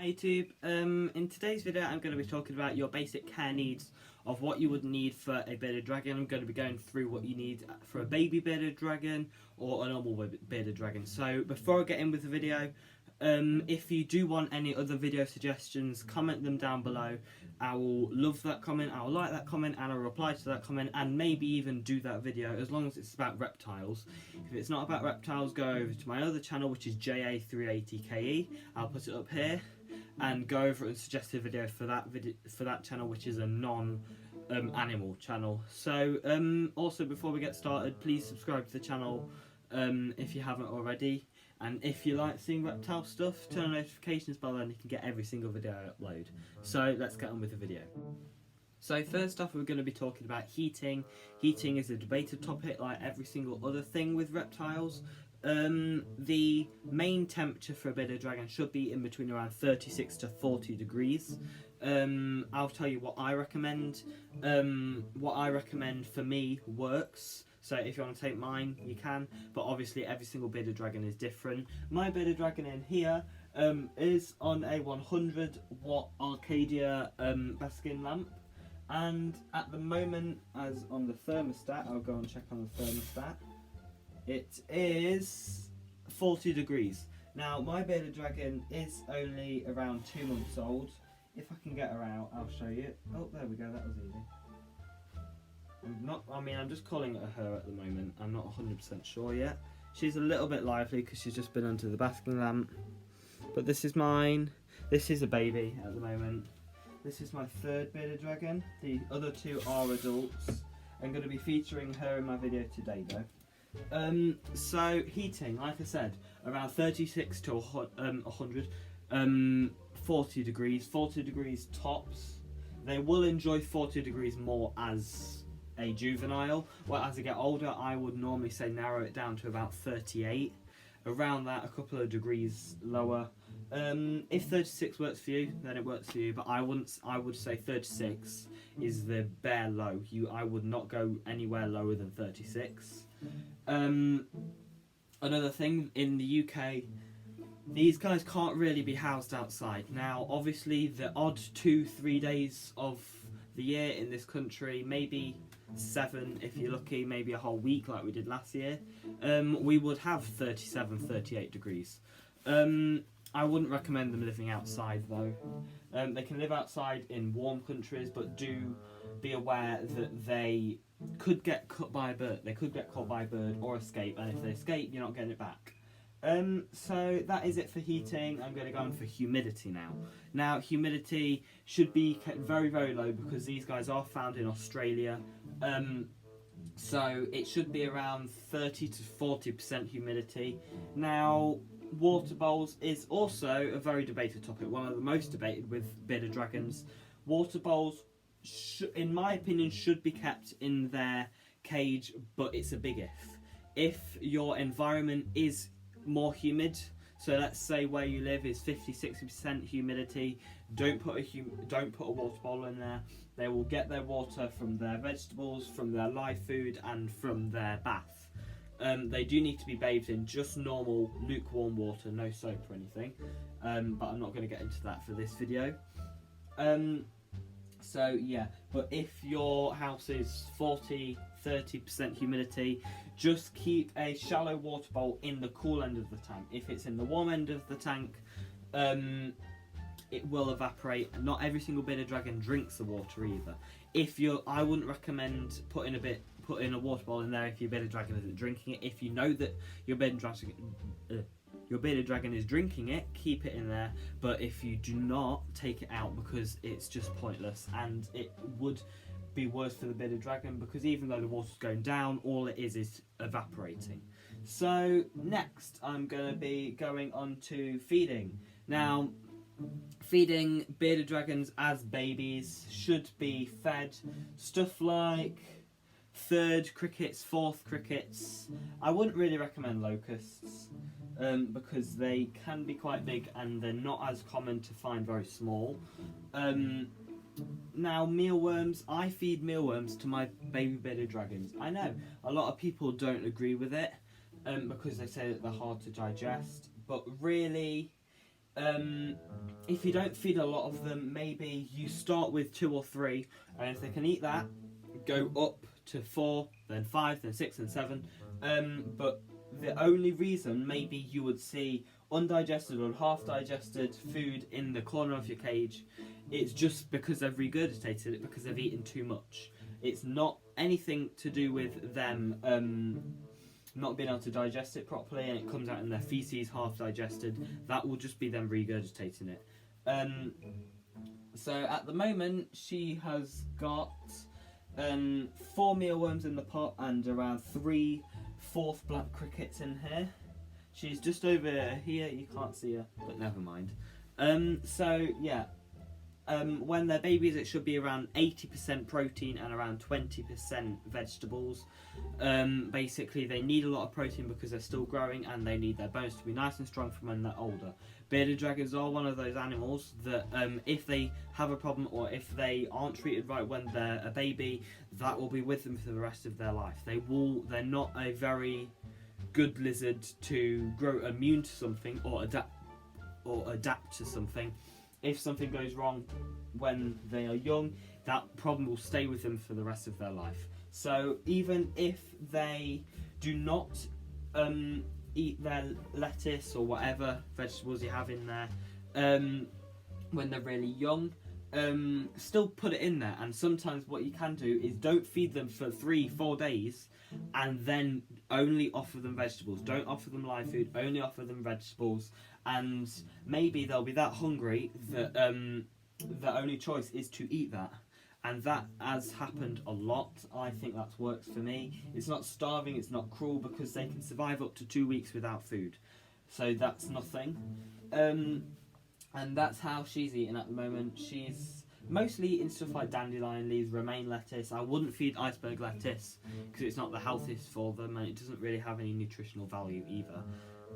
Hi YouTube, in today's video I'm going to be talking about your basic care needs of what you would need for a bearded dragon. I'm going to be going through what you need for a baby bearded dragon or a normal bearded dragon. So before I get in with the video, if you do want any other video suggestions, comment them down below. I will love that comment, I will like that comment, and I'll reply to that comment, and maybe even do that video as long as it's about reptiles. If it's not about reptiles, go over to my other channel, which is JA380KE. I'll put it up here, and go over and suggest a video for that channel, which is a non-animal channel. So also before we get started, please subscribe to the channel if you haven't already. And if you like seeing reptile stuff, turn on notifications bell and you can get every single video I upload. So let's get on with the video. So first off, we're going to be talking about heating. Heating is a debated topic like every single other thing with reptiles. The main temperature for a bearded dragon should be in between around 36 to 40 degrees. I'll tell you what I recommend. What I recommend for me works. So if you want to take mine, you can, but obviously every single bearded dragon is different. My bearded dragon in here is on a 100 watt Arcadia basking lamp, and at the moment, as on the thermostat, I'll go and check on the thermostat, it is 40 degrees. Now my bearded dragon is only around 2 months old. If I can get her out, I'll show you. Oh, there we go, that was easy. I'm just calling it a her at the moment. I'm not 100% sure yet. She's a little bit lively because she's just been under the basking lamp. But this is mine. This is a baby at the moment. This is my third bearded dragon. The other two are adults. I'm going to be featuring her in my video today though. So heating, like I said, around 36 to 100, 40 degrees tops. They will enjoy 40 degrees more as a juvenile. Well, as they get older, I would normally say narrow it down to about 38. Around that, a couple of degrees lower. If 36 works for you, then it works for you. But I would say 36 is the bare low. I would not go anywhere lower than 36. Another thing, in the UK, these guys can't really be housed outside. Now, obviously, the odd 2-3 days of the year in this country, maybe 7 if you're lucky, maybe a whole week like we did last year, we would have 37-38 degrees. I wouldn't recommend them living outside though. They can live outside in warm countries, but do be aware that they could get cut by a bird. They could get caught by a bird or escape, and if they escape, you're not getting it back. So that is it for heating. I'm going to go on for humidity now. Now humidity should be kept very, very low because these guys are found in Australia. So it should be around 30 to 40% humidity. Now water bowls is also a very debated topic, one of the most debated with bearded dragons. Water bowls, in my opinion, should be kept in their cage, but it's a big if. If your environment is more humid, so let's say where you live is 50-60% humidity, don't put a water bowl in there. They will get their water from their vegetables, from their live food, and from their bath. They do need to be bathed in just normal lukewarm water, no soap or anything, but I'm not going to get into that for this video. So yeah, but if your house is 40-30% humidity, just keep a shallow water bowl in the cool end of the tank. If it's in the warm end of the tank, it will evaporate. Not every single bearded dragon drinks the water either. I wouldn't recommend putting a water bowl in there if your bearded dragon isn't drinking it. If you know that your bearded dragon is drinking it, keep it in there. But if you do not, take it out because it's just pointless, and it would be worse for the bearded dragon because even though the water's going down, all it is evaporating. So next I'm going to be going on to feeding. Now feeding bearded dragons as babies should be fed stuff like 3rd crickets, 4th crickets. I wouldn't really recommend locusts because they can be quite big and they're not as common to find very small. Now mealworms, I feed mealworms to my baby bearded dragons. I know a lot of people don't agree with it because they say that they're hard to digest, but really If you don't feed a lot of them, maybe you start with 2 or 3, and if they can eat that, go up to 4, then 5, then 6 and 7. But the only reason maybe you would see undigested or half digested food in the corner of your cage, it's just because they've regurgitated it because they've eaten too much. It's not anything to do with them not being able to digest it properly, and it comes out in their feces half digested. That will just be them regurgitating it. So at the moment she has got 4 mealworms in the pot and around 3 fourth black crickets in here. She's just over here, you can't see her, but never mind. So yeah, when they're babies it should be around 80% protein and around 20% vegetables. Basically they need a lot of protein because they're still growing, and they need their bones to be nice and strong for when they're older. Bearded dragons are one of those animals that if they have a problem or if they aren't treated right when they're a baby, that will be with them for the rest of their life. They're not a very good lizard to grow immune to something or adapt to something. If something goes wrong when they are young, that problem will stay with them for the rest of their life. So even if they do not eat their lettuce or whatever vegetables you have in there when they're really young, still put it in there. And sometimes what you can do is don't feed them for 3-4 days and then only offer them vegetables. Don't offer them live food, only offer them vegetables, and maybe they'll be that hungry that the only choice is to eat that. And that has happened a lot. I think that's worked for me. It's not starving, it's not cruel, because they can survive up to 2 weeks without food. So that's nothing. And that's how she's eating at the moment. She's mostly eating stuff like dandelion leaves, romaine lettuce. I wouldn't feed iceberg lettuce because it's not the healthiest for them, and it doesn't really have any nutritional value either,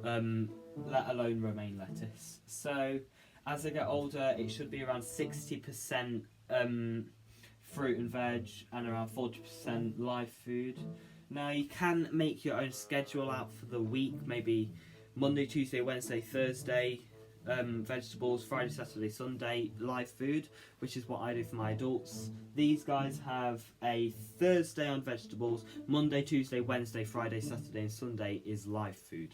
let alone romaine lettuce. So as they get older, it should be around 60% fruit and veg and around 40% live food. Now you can make your own schedule out for the week, maybe Monday, Tuesday, Wednesday, Thursday vegetables, Friday, Saturday, Sunday live food, which is what I do for my adults. These guys have a Thursday on vegetables, Monday, Tuesday, Wednesday, Friday, Saturday and Sunday is live food.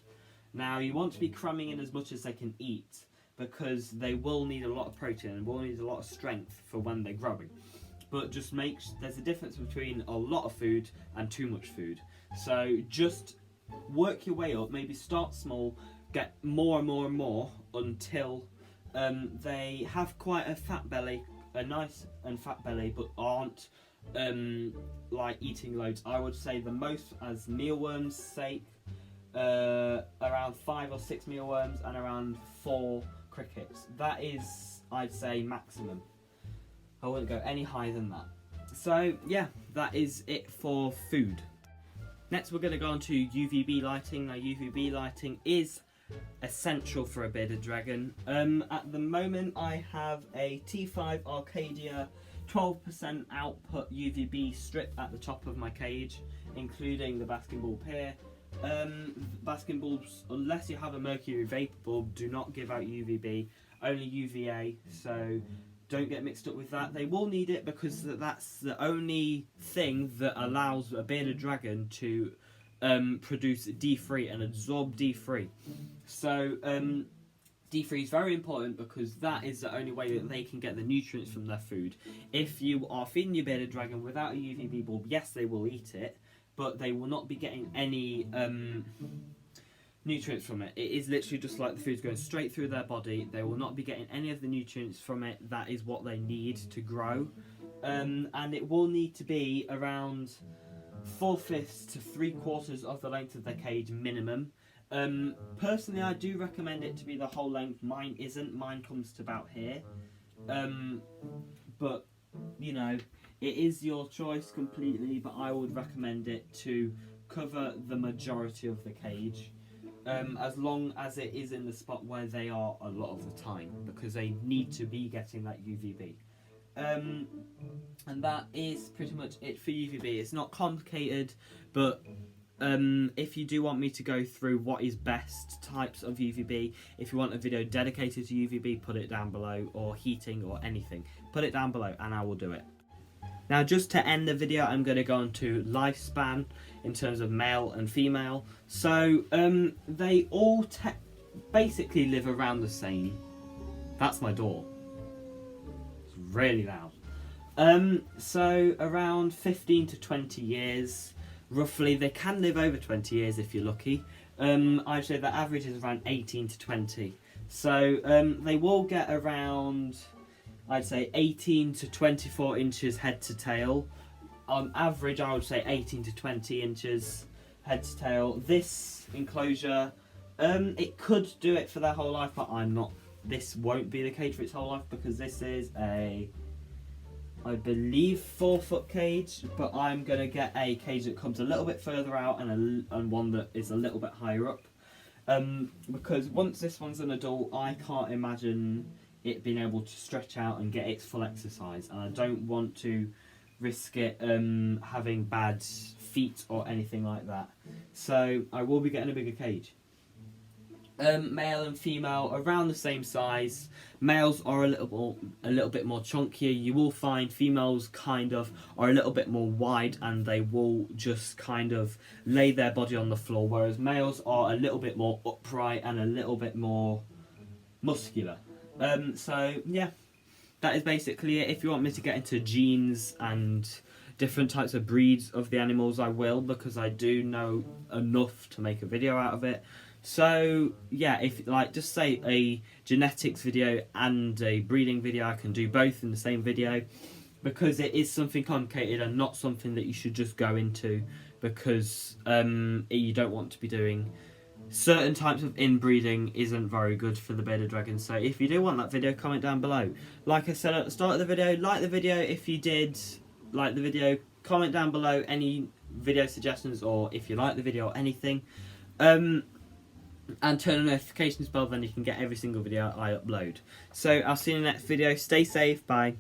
Now you want to be cramming in as much as they can eat, because they will need a lot of protein and will need a lot of strength for when they're growing. But just there's a difference between a lot of food and too much food. So just work your way up, maybe start small, get more and more and more until they have quite a fat belly, a nice and fat belly, but aren't like eating loads. I would say the most, as mealworms' sake, around 5 or 6 mealworms and around 4 crickets. That is, I'd say, maximum. I wouldn't go any higher than that. So yeah, that is it for food. Next we're going to go on to UVB lighting. Now UVB lighting is essential for a bearded dragon. At the moment I have a T5 Arcadia 12% output UVB strip at the top of my cage, including the basking bulb here. Basking bulbs, unless you have a mercury vapor bulb, do not give out UVB, only UVA, so don't get mixed up with that. They will need it because that's the only thing that allows a bearded dragon to produce D3 and absorb D3. So D3 is very important because that is the only way that they can get the nutrients from their food. If you are feeding your bearded dragon without a UVB bulb, yes, they will eat it, but they will not be getting any nutrients from it. It is literally just like the food's going straight through their body. They will not be getting any of the nutrients from it. That is what they need to grow. And it will need to be around 4/5 to 3/4 of the length of their cage minimum. Personally, I do recommend it to be the whole length. Mine isn't. Mine comes to about here. But, you know, it is your choice completely, but I would recommend it to cover the majority of the cage. As long as it is in the spot where they are a lot of the time, because they need to be getting that UVB. And that is pretty much it for UVB. It's not complicated, but if you do want me to go through what is best types of UVB, if you want a video dedicated to UVB, put it down below, or heating or anything, put it down below and I will do it. Now, just to end the video, I'm going to go on to lifespan in terms of male and female. So they all basically live around the same. That's my door. It's really loud. So around 15 to 20 years, roughly. They can live over 20 years if you're lucky. I'd say the average is around 18 to 20. So they will get around, I'd say, 18 to 24 inches head to tail. On average, I would say 18 to 20 inches head to tail. This enclosure, it could do it for their whole life, but this won't be the cage for its whole life, because this is a, I believe, 4-foot cage, but I'm going to get a cage that comes a little bit further out and one that is a little bit higher up. Because once this one's an adult, I can't imagine it being able to stretch out and get its full exercise, and I don't want to risk it having bad feet or anything like that. So I will be getting a bigger cage. Male and female around the same size. Males are a little bit more chunkier. You will find females kind of are a little bit more wide, and they will just kind of lay their body on the floor, whereas males are a little bit more upright and a little bit more muscular. So yeah, that is basically it. If you want me to get into genes and different types of breeds of the animals, I will, because I do know enough to make a video out of it. So yeah, if just say a genetics video and a breeding video, I can do both in the same video, because it is something complicated and not something that you should just go into, because you don't want to be doing certain types of inbreeding. Isn't very good for the bearded dragon. So if you do want that video, comment down below. Like I said at the start of the video, like the video if you did like the video, comment down below any video suggestions, or if you like the video or anything. And turn on the notifications bell, then you can get every single video I upload. So I'll see you in the next video. Stay safe. Bye.